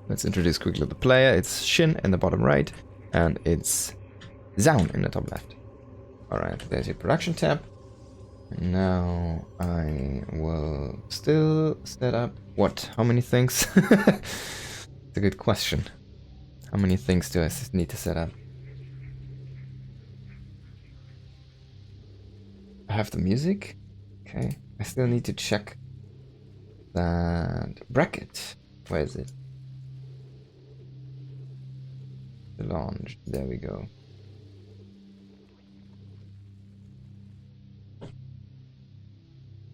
Let's introduce quickly the player. It's SHIN in the bottom right, and it's Zoun in the top left. Alright, there's your production tab. Now I will still set up what? How many things? It's a good question. How many things do I need to set up? I have the music. Okay. I still need to check that bracket. Where is it? The launch. There we go.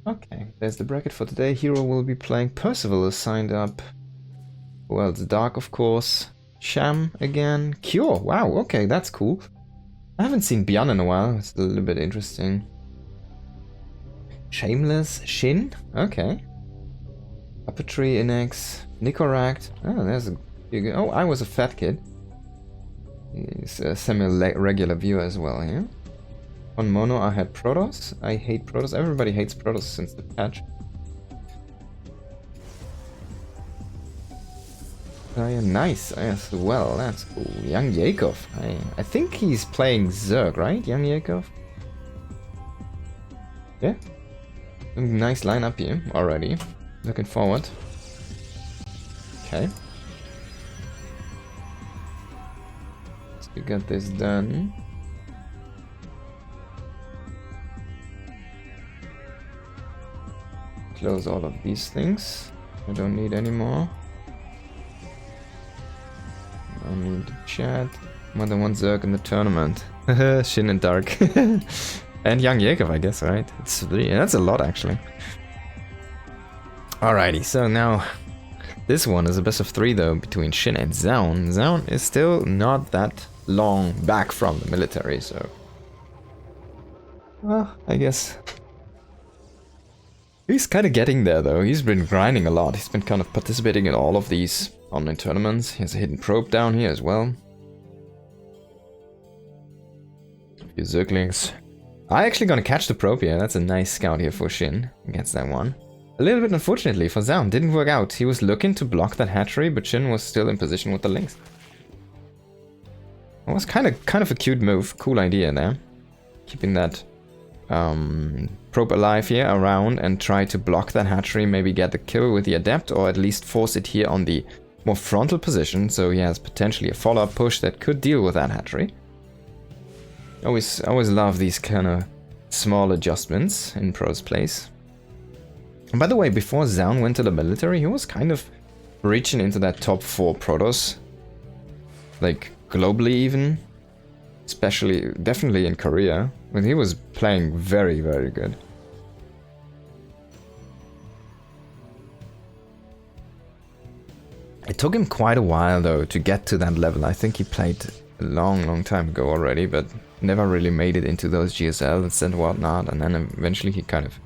Okay, there's the bracket for today. Hero will be playing. Percival is signed up. Well, it's Dark, of course. Sham again. Cure. Wow, okay, that's cool. I haven't seen Bjorn in a while. It's a little bit interesting. Shameless. Shin. Okay. Puppetry, Inex. Nicoract. Oh, there's a... Oh, I was a fat kid. He's a semi-regular viewer as well here. On Mono, I had Protoss. I hate Protoss. Everybody hates Protoss since the patch. Oh yeah, nice as well. That's cool. Young Yakov. I think he's playing Zerg, right? Young Yakov? Yeah. Nice lineup here already. Looking forward. Okay. So we got this done. Close all of these things. I don't need any more. I need to chat. More than one Zerg in the tournament. Shin and Dark. And Young Yakov, I guess, right? It's 3. That's a lot, actually. Alrighty, so now... This one is a best of 3, though, between Shin and Zoun. Zoun is still not that long back from the military, so... Well, I guess... He's kind of getting there, though. He's been grinding a lot. He's been kind of participating in all of these online tournaments. He has a hidden probe down here as well. A few Zerglings. I'm actually gonna catch the probe here. That's a nice scout here for Shin. Against that one. A little bit unfortunately for Zoun. Didn't work out. He was looking to block that hatchery, but Shin was still in position with the links. It was kind of a cute move. Cool idea there. Keeping that probe alive here around and try to block that hatchery, maybe get the kill with the adept, or at least force it here on the more frontal position, so he has potentially a follow-up push that could deal with that hatchery. Always love these kind of small adjustments in Pro's place. And by the way, before Zoun went to the military, he was kind of reaching into that top 4 Protoss, like globally even. Especially, definitely in Korea, when he was playing very, very good. It took him quite a while, though, to get to that level. I think he played a long, long time ago already, but never really made it into those GSLs and whatnot, and then eventually he kind of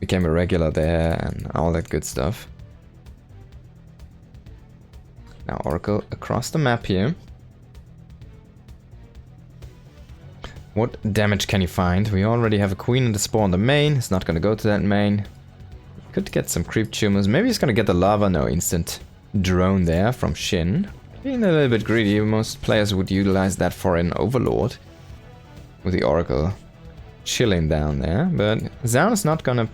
became a regular there and all that good stuff. Now Oracle across the map here. What damage can you find? We already have a queen in the spawn on the main. It's not gonna go to that main. Could get some creep tumors. Maybe he's gonna get the lava. No, instant drone there from Shin. Being a little bit greedy, most players would utilize that for an overlord. With the Oracle chilling down there. But Zoun is not gonna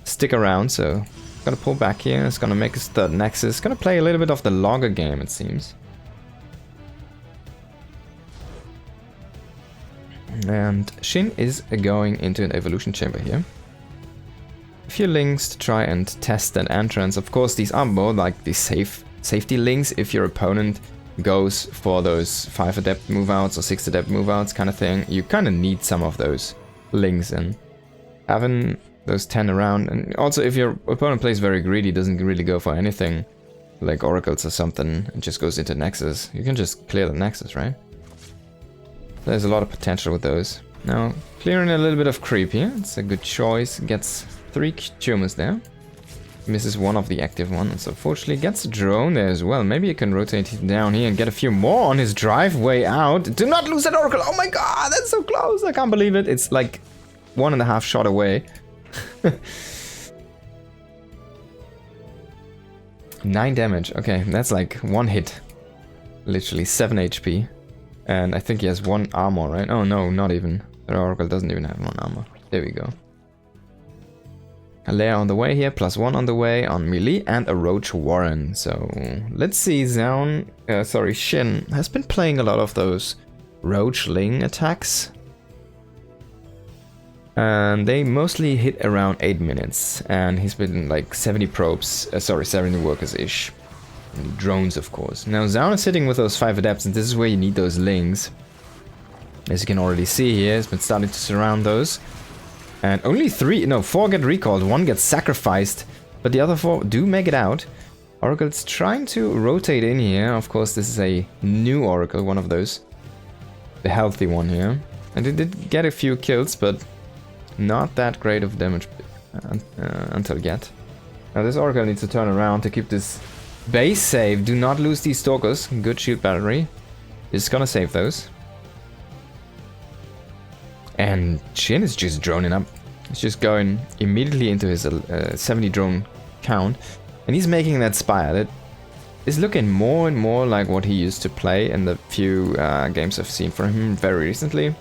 stick around, so gonna pull back here. It's gonna make his third nexus. Gonna play a little bit of the logger game, it seems. And Shin is going into an evolution chamber here. A few links to try and test that entrance. Of course, these are more like the safety links if your opponent goes for those 5 adept move outs or 6 adept move outs kind of thing. You kind of need some of those links, and having those 10 around. And also, if your opponent plays very greedy, doesn't really go for anything like oracles or something, and just goes into nexus, you can just clear the nexus, right? There's a lot of potential with those. Now, clearing a little bit of creep here. It's a good choice. Gets 3 tumors there. Misses one of the active ones. Unfortunately, gets a drone there as well. Maybe you can rotate down here and get a few more on his driveway out. Do not lose that oracle! Oh my god, that's so close! I can't believe it. It's like 1.5 shot away. 9 damage. Okay, that's like 1 hit. Literally 7 HP. And I think he has 1 armor, right? Oh no, not even. The Oracle doesn't even have 1 armor. There we go. A layer on the way here, +1 on the way on melee, and a Roach Warren. So let's see. SHIN has been playing a lot of those Roach Ling attacks. And they mostly hit around 8 minutes. And he's been like 70 probes, 70 workers-ish. Drones, of course. Now Zoun is sitting with those 5 adepts, and this is where you need those lings. As you can already see here, he's been starting to surround those. And only 4 get recalled, 1 gets sacrificed, but the other 4 do make it out. Oracle's trying to rotate in here. Of course, this is a new Oracle, one of those. The healthy one here. And it did get a few kills, but not that great of damage until yet. Now this Oracle needs to turn around to keep this base safe. Do not lose these stalkers. Good shield battery. Is gonna save those. And SHIN is just droning up. He's just going immediately into his 70 drone count. And he's making that spire. That is looking more and more like what he used to play in the few games I've seen from him very recently.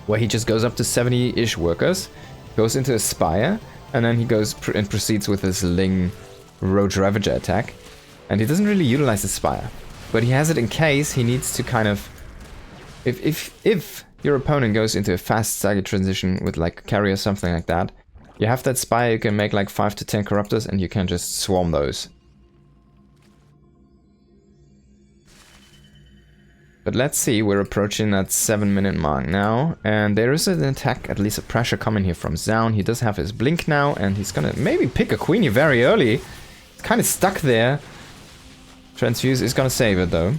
Where he just goes up to 70-ish workers, goes into a spire, and then he goes and proceeds with his Ling Roach Ravager attack. And he doesn't really utilize the spire. But he has it in case he needs to kind of... If your opponent goes into a fast staggered transition with like a carry or something like that, you have that spire, you can make like 5 to 10 corruptors and you can just swarm those. But let's see, we're approaching that 7-minute mark now, and there is an attack, at least a pressure coming here from Zoun. He does have his blink now, and he's gonna maybe pick a Queenie very early. He's kind of stuck there. Transfuse is gonna save it though.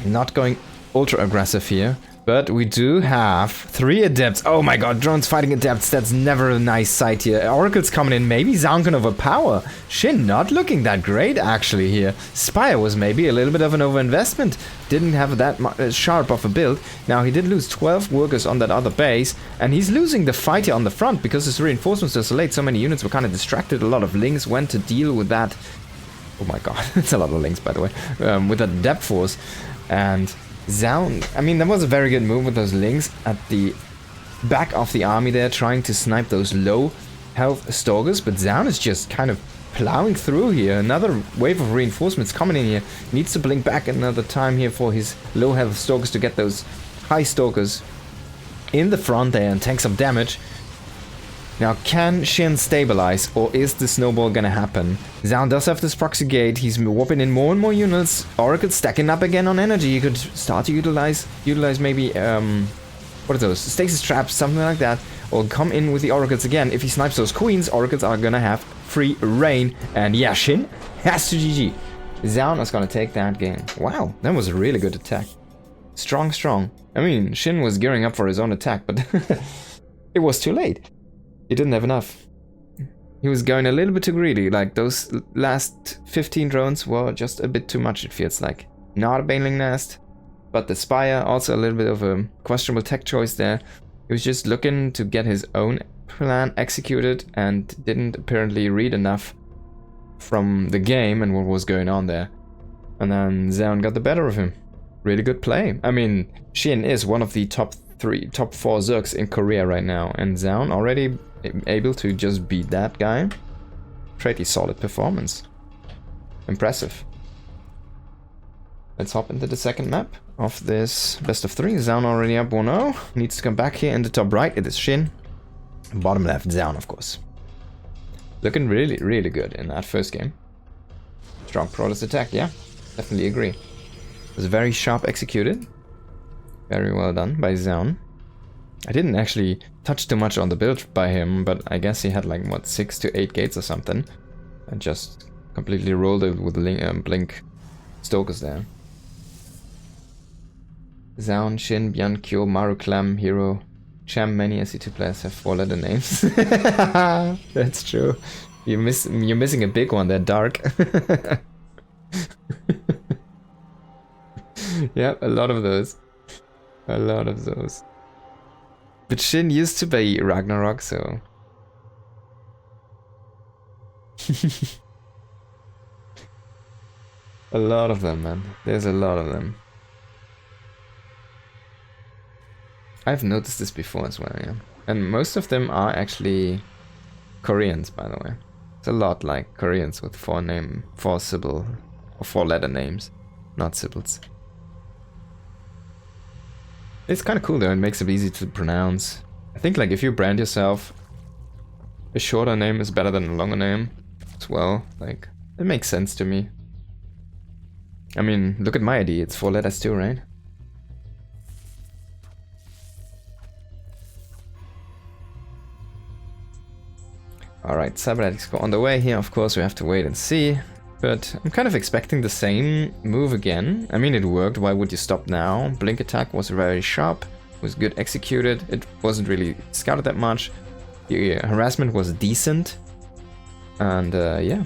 Not going ultra aggressive here. But we do have 3 adepts. Oh my god, drones fighting adepts. That's never a nice sight here. Oracle's coming in. Maybe Zoun can overpower. SHIN not looking that great actually here. Spire was maybe a little bit of an overinvestment. Didn't have that sharp of a build. Now he did lose 12 workers on that other base. And he's losing the fight here on the front because his reinforcements were so late. So many units were kind of distracted. A lot of lings went to deal with that. Oh my god, it's a lot of lings by the way. With that adept force. And Zoun, I mean, that was a very good move with those lings at the back of the army there, trying to snipe those low health stalkers, but Zoun is just kind of plowing through here. Another wave of reinforcements coming in here. Needs to blink back another time here for his low health stalkers to get those high stalkers in the front there and tank some damage. Now, can SHIN stabilize, or is the snowball gonna happen? Zoun does have this proxy gate, he's warping in more and more units. Oracle stacking up again on energy. You could start to utilize maybe, what are those? Stasis traps, something like that. Or come in with the Oracles again. If he snipes those queens, Oracles are gonna have free reign. And yeah, SHIN has to GG. Zoun is gonna take that game. Wow, that was a really good attack. Strong, strong. I mean, SHIN was gearing up for his own attack, but it was too late. He didn't have enough. He was going a little bit too greedy, like those last 15 drones were just a bit too much, it feels like. Not a Baneling Nest, but the Spire, also a little bit of a questionable tech choice there. He was just looking to get his own plan executed and didn't apparently read enough from the game and what was going on there. And then Zoun got the better of him. Really good play. I mean, SHIN is one of the top 4 Zergs in Korea right now, and Zoun already able to just beat that guy. Pretty solid performance. Impressive. Let's hop into the second map of this best of 3. Zoun already up 1-0. Needs to come back here in the top right. It is SHIN. Bottom left, Zoun, of course. Looking really, really good in that first game. Strong Prowler's attack, yeah. Definitely agree. It was very sharp executed. Very well done by Zoun. I didn't actually touch too much on the build by him, but I guess he had like, what, 6 to 8 gates or something. And just completely rolled it with blink stalkers there. Zoun, SHIN, Byankyo, Maru, Clam, Hero, Cham, many SC2 players have 4-letter names. That's true. You're missing a big one there, Dark. Yep, a lot of those. A lot of those. But SHIN used to be Ragnarok, so... A lot of them, man. There's a lot of them. I've noticed this before as well, yeah. And most of them are actually Koreans, by the way. It's a lot like Koreans with four syllable or 4-letter names, not symbols. It's kind of cool though, it makes it easy to pronounce. I think like if you brand yourself, a shorter name is better than a longer name as well. Like, it makes sense to me. I mean, look at my ID, it's 4 letters too, right? Alright, cybernetics go on the way here, of course we have to wait and see. But I'm kind of expecting the same move again. I mean, it worked, why would you stop now? Blink attack was very sharp, was good executed, it wasn't really scouted that much. The harassment was decent. And yeah.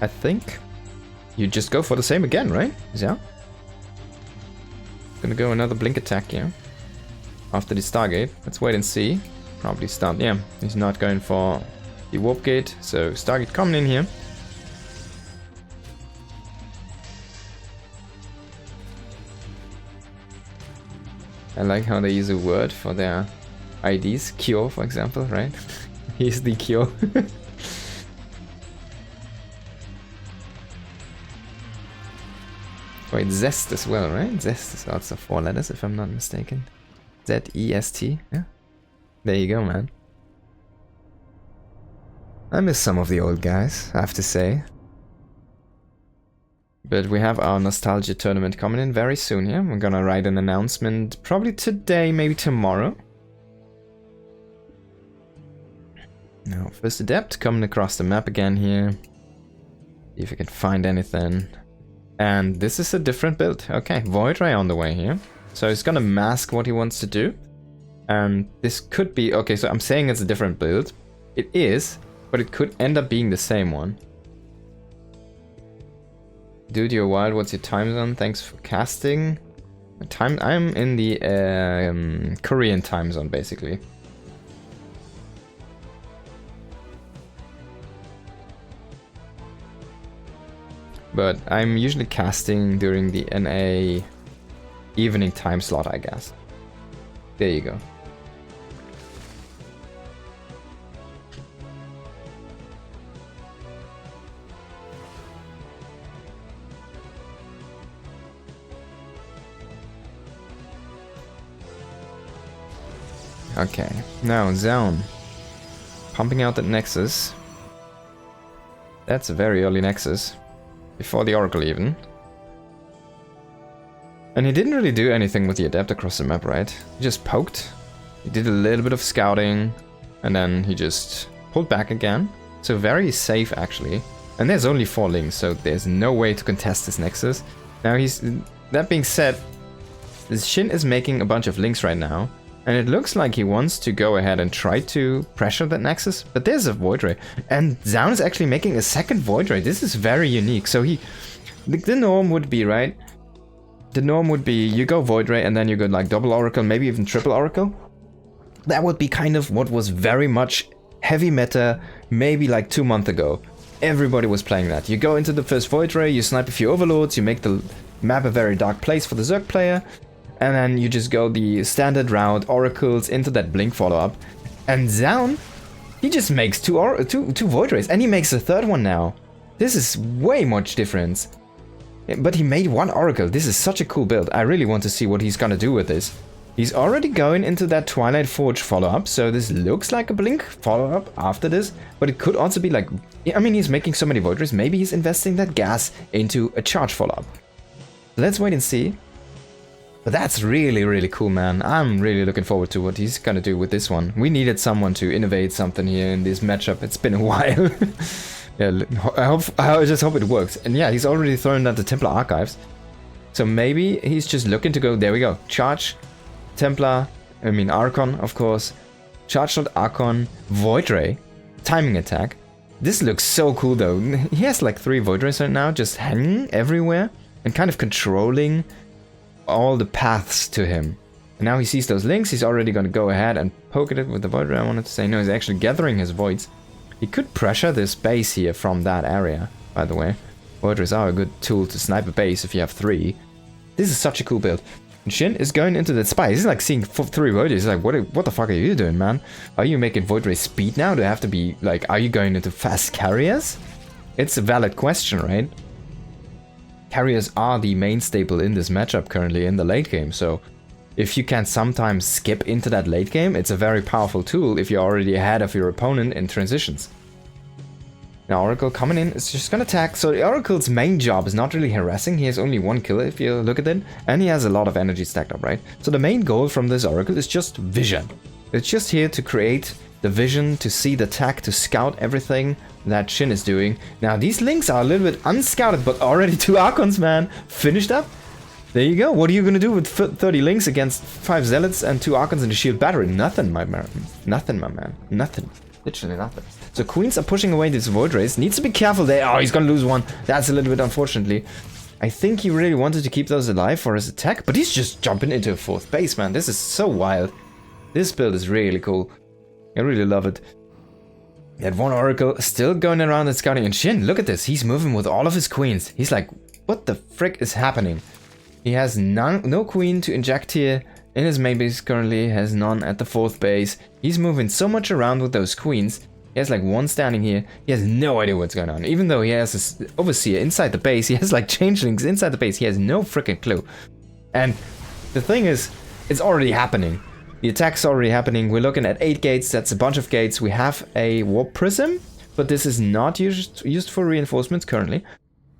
I think you just go for the same again, right? Yeah. Gonna go another blink attack here. After the Stargate. Let's wait and see. Probably start. Yeah, he's not going for the warp gate, so Stargate coming in here. I like how they use a word for their IDs. Cure, for example, right? He's the cure. Wait, Zest as well, right? Zest is also 4 letters, if I'm not mistaken. Z-E-S-T, yeah. There you go, man. I miss some of the old guys, I have to say. But we have our nostalgia tournament coming in very soon here. We're gonna write an announcement probably today, maybe tomorrow. Now, first adept coming across the map again here. See if we can find anything. And this is a different build. Okay, Void Ray on the way here. So he's gonna mask what he wants to do. And this could be... Okay, so I'm saying it's a different build. It is, but it could end up being the same one. Dude, you're wild. What's your time zone? Thanks for casting. I'm in the Korean time zone, basically. But I'm usually casting during the NA evening time slot, I guess. There you go. Okay, now Zoun. Pumping out that Nexus. That's a very early Nexus. Before the Oracle even. And he didn't really do anything with the Adept across the map, right? He just poked. He did a little bit of scouting. And then he just pulled back again. So very safe actually. And there's only 4 links, so there's no way to contest this Nexus. Now that being said, this SHIN is making a bunch of links right now. And it looks like he wants to go ahead and try to pressure that Nexus. But there's a Void Ray. And Zoun is actually making a second Void Ray. This is very unique. So the norm would be, right? The norm would be you go Void Ray and then you go like double Oracle, maybe even triple Oracle. That would be kind of what was very much heavy meta maybe like 2 months ago. Everybody was playing that. You go into the first Void Ray, you snipe a few Overlords, you make the map a very dark place for the Zerg player. And then you just go the standard route, Oracles into that Blink follow-up. And Zoun, he just makes two Void Rays. And he makes a third one now. This is way much difference. But he made 1 Oracle. This is such a cool build. I really want to see what he's gonna do with this. He's already going into that Twilight Forge follow-up. So this looks like a Blink follow-up after this. But it could also be like... I mean, he's making so many Void Rays. Maybe he's investing that gas into a charge follow-up. Let's wait and see. But that's really, really cool, man. I'm really looking forward to what he's gonna do with this one. We needed someone to innovate something here in this matchup. It's been a while. Yeah, I just hope it works. And yeah, he's already thrown out the Templar Archives. So maybe he's just looking to go, there we go. Charge, Templar, Archon, of course. Charge shot, Archon, Void Ray, timing attack. This looks so cool though. He has like 3 Void Rays right now, just hanging everywhere and kind of controlling all the paths to him. And now he sees those links, he's already going to go ahead and poke at it with the Void Ray. I wanted to say no, he's actually gathering his voids. He could pressure this base here from that area. by the way. Void Rays are a good tool to snipe a base if you have 3. This is such a cool build. And SHIN is going into that spy. He's like seeing 3 Void Rays. He's like, what the fuck are you doing, man? Are you making Void Ray speed now? Do I have to be, like, are you going into fast carriers? It's a valid question, right? Carriers are the main staple in this matchup currently in the late game, so if you can sometimes skip into that late game, it's a very powerful tool if you're already ahead of your opponent in transitions. Now Oracle coming in is just gonna attack, so the Oracle's main job is not really harassing. He has only 1 kill if you look at it, and he has a lot of energy stacked up, right? So the main goal from this Oracle is just vision. It's just here to create the vision, to see the tech, to scout everything that SHIN is doing. Now these links are a little bit unscouted, but already 2 Archons, man, finished up. There you go. What are you gonna do with 30 links against 5 Zealots and 2 Archons and a shield battery? Nothing, my man. Nothing, my man. Nothing. Literally nothing. So Queens are pushing away this Void Rays. Needs to be careful there. Oh, he's gonna lose 1. That's a little bit unfortunately. I think he really wanted to keep those alive for his attack, but he's just jumping into a 4th base, man. This is so wild. This build is really cool. I really love it. That 1 Oracle still going around and scouting. And SHIN, look at this. He's moving with all of his queens. He's like, what the frick is happening? He has no queen to inject here in his main base currently. Has none at the 4th base. He's moving so much around with those queens. He has like 1 standing here. He has no idea what's going on. Even though he has this overseer inside the base. He has like changelings inside the base. He has no freaking clue. And the thing is, it's already happening. The attack's already happening. We're looking at 8 gates. That's a bunch of gates. We have a warp prism, but this is not used for reinforcements currently.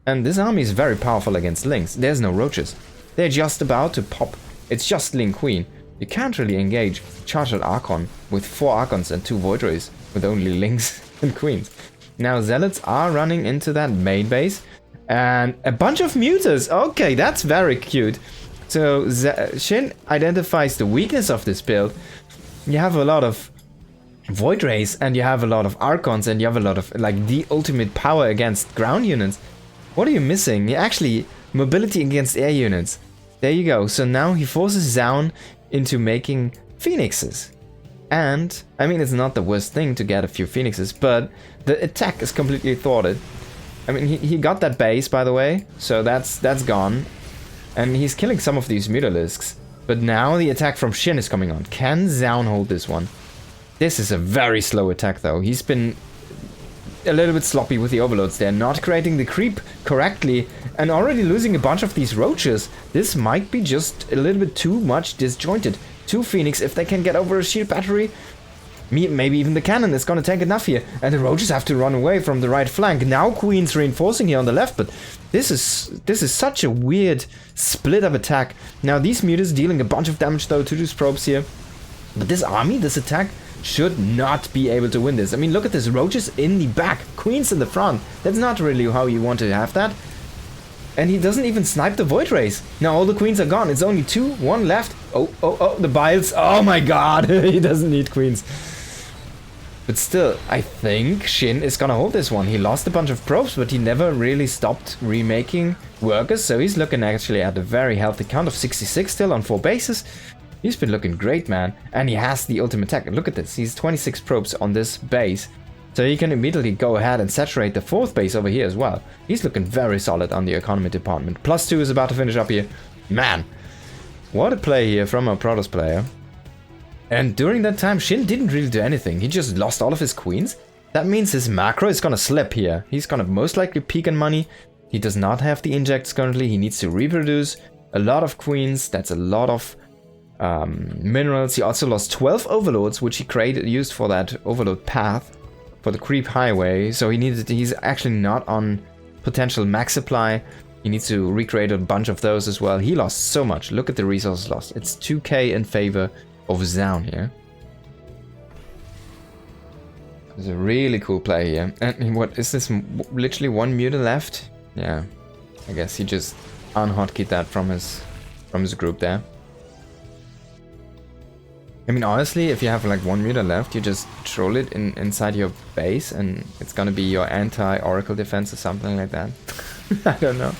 And this army is very powerful against links. There's no roaches. They're just about to pop. It's just Link Queen. You can't really engage Charged Archon with 4 Archons and 2 Void Rays with only links and queens. Now Zealots are running into that main base. And a bunch of Mutas. Okay, that's very cute. So SHIN identifies the weakness of this build. You have a lot of Void Rays and you have a lot of Archons and you have a lot of like the ultimate power against ground units. What are you missing? You actually mobility against air units. There you go. So now he forces Zoun into making Phoenixes. And I mean, it's not the worst thing to get a few Phoenixes, but the attack is completely thwarted. I mean, he got that base, by the way, so that's gone. And he's killing some of these Mutalisks. But now the attack from SHIN is coming on. Can Zoun hold this one? This is a very slow attack, though. He's been a little bit sloppy with the overloads there, not creating the creep correctly, and already losing a bunch of these roaches. This might be just a little bit too much disjointed. 2 Phoenix, if they can get over a shield battery, maybe even the cannon is gonna tank enough here, and the roaches have to run away from the right flank. Now Queen's reinforcing here on the left, but this is such a weird split up attack. Now these mutas dealing a bunch of damage though to these probes here, but this army, this attack should not be able to win this. I mean, look at this, roaches in the back, queens in the front. That's not really how you want to have that. And he doesn't even snipe the Void Rays. Now all the queens are gone. It's only 2, 1 left. Oh, the Biles. Oh my god, he doesn't need queens. But still, I think SHIN is gonna hold this one. He lost a bunch of probes, but he never really stopped remaking workers. So he's looking actually at a very healthy count of 66 still on 4 bases. He's been looking great, man. And he has the ultimate attack. Look at this. He's 26 probes on this base. So he can immediately go ahead and saturate the 4th base over here as well. He's looking very solid on the economy department. +2 is about to finish up here. Man, what a play here from a Protoss player. And during that time, SHIN didn't really do anything. He just lost all of his queens. That means his macro is gonna slip here. He's gonna most likely peak in money. He does not have the injects currently. He needs to reproduce a lot of queens. That's a lot of minerals. He also lost 12 overlords, which he used for that overload path, for the creep highway. So he's actually not on potential max supply. He needs to recreate a bunch of those as well. He lost so much. Look at the resources lost. It's 2k in favor of Zoun here. It's a really cool play here. And what is this? Literally 1 muta left? Yeah, I guess he just unhotkeyed that from his group there. I mean, honestly, if you have like 1 muta left, you just troll it inside your base and it's gonna be your anti-oracle defense or something like that. I don't know.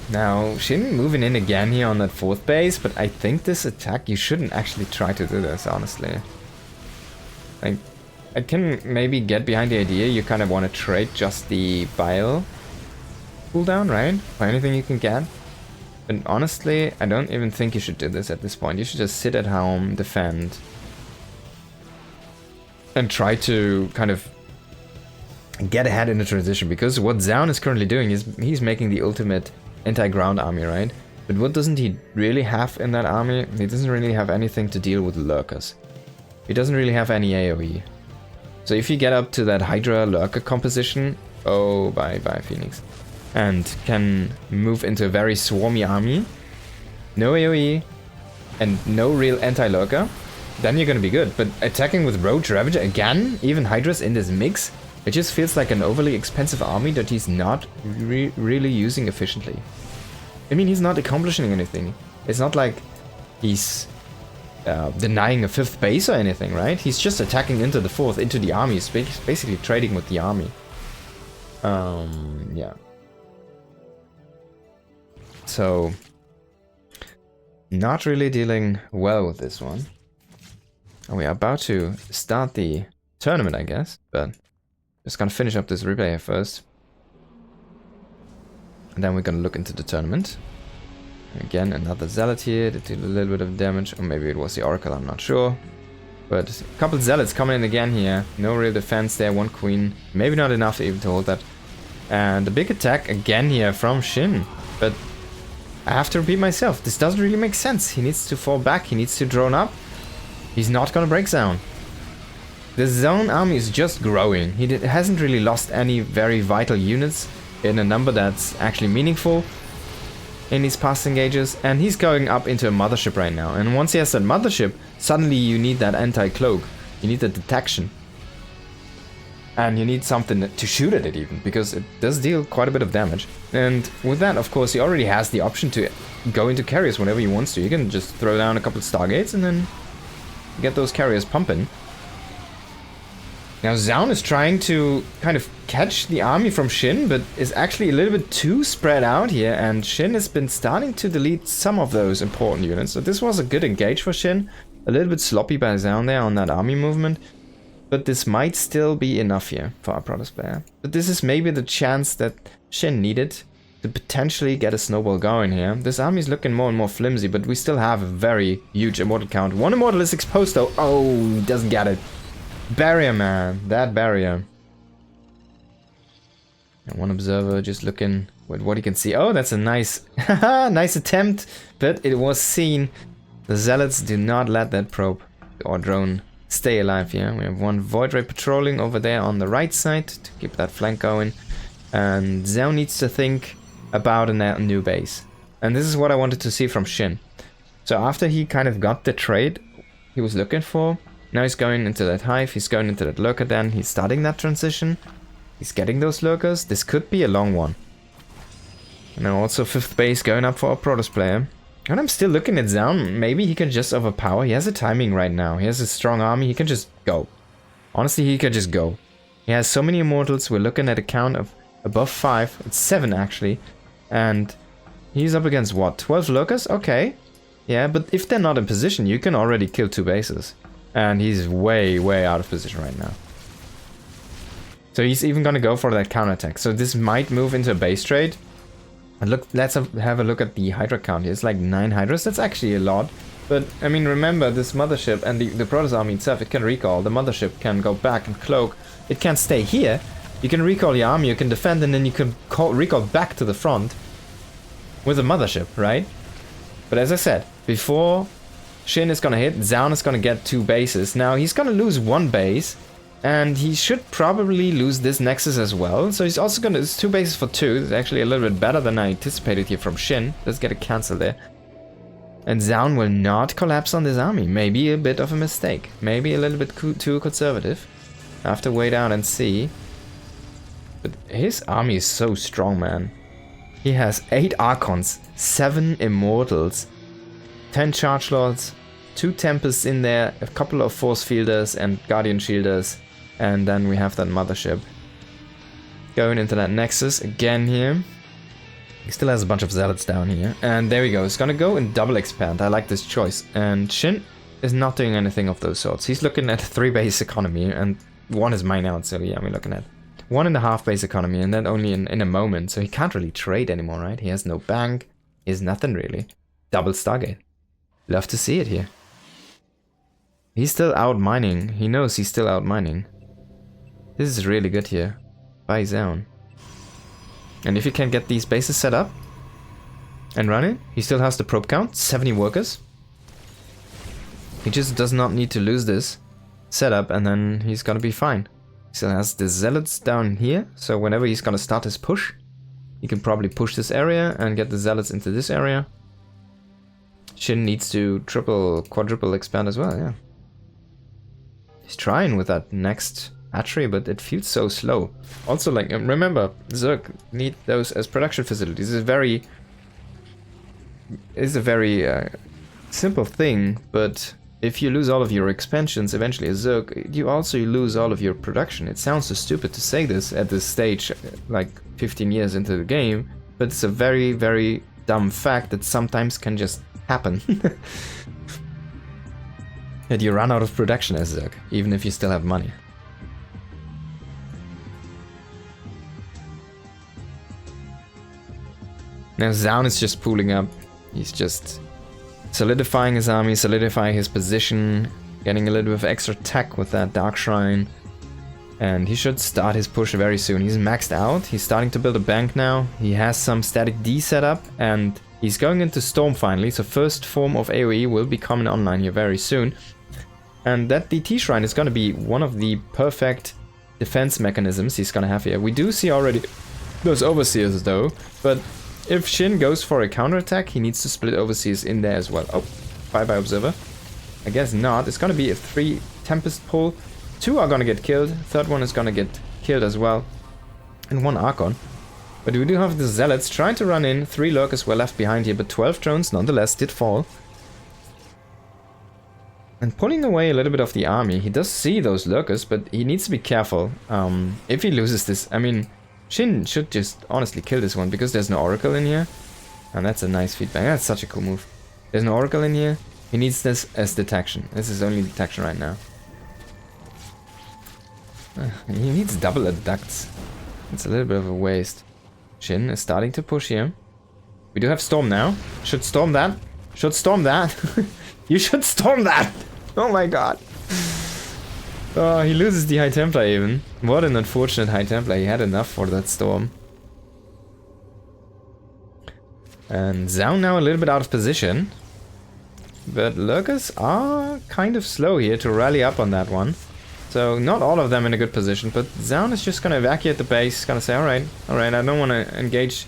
Now, SHIN moving in again here on that 4th base, but I think this attack, you shouldn't actually try to do this, honestly. Like, I can maybe get behind the idea you kind of want to trade just the bile cooldown, right? For anything you can get. But honestly, I don't even think you should do this at this point. You should just sit at home, defend, and try to kind of get ahead in the transition. Because what Zoun is currently doing is he's making the ultimate anti-ground army, right? But what doesn't he really have in that army? He doesn't really have anything to deal with lurkers. He doesn't really have any AoE. So if you get up to that Hydra lurker composition, oh, bye Phoenix, and can move into a very swarmy army, no AoE, and no real anti-lurker, then you're gonna be good. But attacking with Roach Ravager again, even Hydra's in this mix, it just feels like an overly expensive army that he's not really using efficiently. I mean, he's not accomplishing anything. It's not like he's denying a 5th base or anything, right? He's just attacking into the 4th, into the army. He's basically trading with the army. Yeah. So, not really dealing well with this one. We are about to start the tournament, I guess, but just gonna finish up this replay here first. And then we're gonna look into the tournament. Again, another Zealot here that did a little bit of damage, or maybe it was the Oracle, I'm not sure. But a couple Zealots coming in again here. No real defense there, 1 Queen. Maybe not enough even to hold that. And a big attack again here from SHIN. But I have to repeat myself, this doesn't really make sense. He needs to fall back, he needs to drone up. He's not gonna break Zoun. The Zoun army is just growing. He hasn't really lost any very vital units in a number that's actually meaningful in these past engages, and he's going up into a mothership right now. And once he has that mothership, suddenly you need that anti-cloak. You need the detection. And you need something to shoot at it even, because it does deal quite a bit of damage. And with that, of course, he already has the option to go into carriers whenever he wants to. You can just throw down a couple of Stargates and then get those carriers pumping. Now Zoun is trying to kind of catch the army from SHIN, but is actually a little bit too spread out here, and SHIN has been starting to delete some of those important units. So this was a good engage for SHIN. A little bit sloppy by Zoun there on that army movement, but this might still be enough here for our Protoss player. But this is maybe the chance that SHIN needed to potentially get a snowball going here. This army is looking more and more flimsy, but we still have a very huge immortal count. 1 immortal is exposed though. Oh, he doesn't get it. Barrier, man. That barrier. And 1 observer just looking with what he can see. Oh, that's a nice, nice attempt, but it was seen. The Zealots do not let that probe or drone stay alive here. We have 1 Void Ray patrolling over there on the right side to keep that flank going. And Zoun needs to think about a new base. And this is what I wanted to see from SHIN. So after he kind of got the trade he was looking for, now he's going into that hive, he's going into that lurker den, he's starting that transition. He's getting those lurkers. This could be a long one. And now also 5th base going up for a Protoss player. And I'm still looking at Zoun. Maybe he can just overpower. He has a timing right now. He has a strong army. He can just go. Honestly, he can just go. He has so many immortals. We're looking at a count of above 5. It's 7 actually. And he's up against what? 12 lurkers? Okay. Yeah, but if they're not in position, you can already kill 2 bases. And he's way, way out of position right now. So he's even gonna go for that counterattack. So this might move into a base trade. And look, let's have a look at the Hydra count here. It's like 9 Hydras. That's actually a lot. But, I mean, remember, this mothership and the Protoss army itself, it can recall. The mothership can go back and cloak. It can't stay here. You can recall your army, you can defend, and then you can recall back to the front with a mothership, right? But as I said, before SHIN is gonna hit, Zoun is gonna get 2 bases. Now, he's gonna lose 1 base, and he should probably lose this Nexus as well. So he's also gonna, it's 2 bases for 2. It's actually a little bit better than I anticipated here from SHIN. Let's get a cancel there. And Zoun will not collapse on this army. Maybe a bit of a mistake. Maybe a little bit too conservative. I have to wait out and see. But his army is so strong, man. He has 8 Archons, 7 Immortals, 10 Charge Lords, 2 Tempests in there, a couple of Force Fielders and Guardian Shielders. And then we have that mothership. Going into that Nexus again here. He still has a bunch of Zealots down here. And there we go. It's gonna go in double expand. I like this choice. And SHIN is not doing anything of those sorts. He's looking at a 3 base economy. And one is mine out, so yeah, we're looking at 1.5 base economy, and then only in a moment, so he can't really trade anymore, right? He has no bank, he has nothing really. Double Stargate. Love to see it here. He's still out mining. He knows he's still out mining. This is really good here. By Zoun. And if he can get these bases set up and running, he still has the probe count, 70 workers. He just does not need to lose this setup, and then he's gonna be fine. He still has the zealots down here, so whenever he's gonna start his push, he can probably push this area and get the zealots into this area. SHIN needs to triple, quadruple expand as well, yeah. He's trying with that next hatchery, but it feels so slow. Also, like, remember, Zerg need those as production facilities. It's a very simple thing, but if you lose all of your expansions eventually as Zerg, you also lose all of your production. It sounds so stupid to say this at this stage, like 15 years into the game, but it's a very, very dumb fact that sometimes can just happen. That you run out of production as Zerg, even if you still have money. Now Zoun is just pooling up. He's just solidifying his army, solidifying his position, getting a little bit of extra tech with that Dark Shrine. And he should start his push very soon. He's maxed out. He's starting to build a bank now. He has some static D set up, and he's going into Storm finally. So first form of AoE will be coming online here very soon. And that DT Shrine is going to be one of the perfect defense mechanisms he's going to have here. We do see already those Overseers though, but if SHIN goes for a counterattack, he needs to split Overseers in there as well. Oh, bye-bye Observer. I guess not. It's going to be a 3 Tempest pull. 2 are going to get killed. Third one is going to get killed as well. And 1 Archon. But we do have the Zealots trying to run in. 3 Lurkers were left behind here, but 12 drones nonetheless did fall. And pulling away a little bit of the army. He does see those Lurkers, but he needs to be careful. If he loses this, I mean, SHIN should just honestly kill this one, because there's no Oracle in here. And that's a nice feedback. That's such a cool move. There's no Oracle in here. He needs this as detection. This is only detection right now. He needs double adducts. It's a little bit of a waste. SHIN is starting to push here. We do have Storm now. Should storm that. Should storm that. You should storm that. Oh my god. Oh, he loses the High Templar even. What an unfortunate High Templar. He had enough for that storm. And Zoun now a little bit out of position. But Lurkers are kind of slow here to rally up on that one. So not all of them in a good position, but Zoun is just going to evacuate the base. Going to say, alright, I don't want to engage.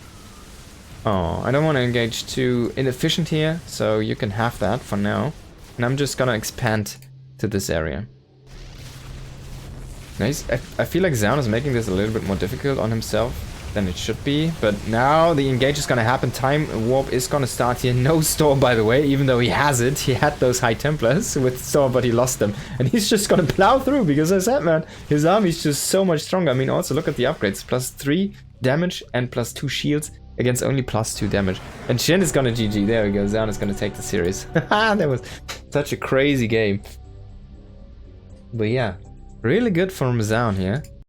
Oh, I don't want to engage too inefficient here. So you can have that for now. And I'm just going to expand to this area. Nice. I feel like Zoun is making this a little bit more difficult on himself than it should be. But now the engage is going to happen. Time warp is going to start here. No Storm, by the way, even though he has it. He had those High Templars with Storm, but he lost them. And he's just going to plow through because I said, man, his army is just so much stronger. I mean, also look at the upgrades. +3 damage and +2 shields against only +2 damage. And SHIN is going to GG. There we go. Zoun is going to take the series. That was such a crazy game. But yeah. Really good from Zoun here.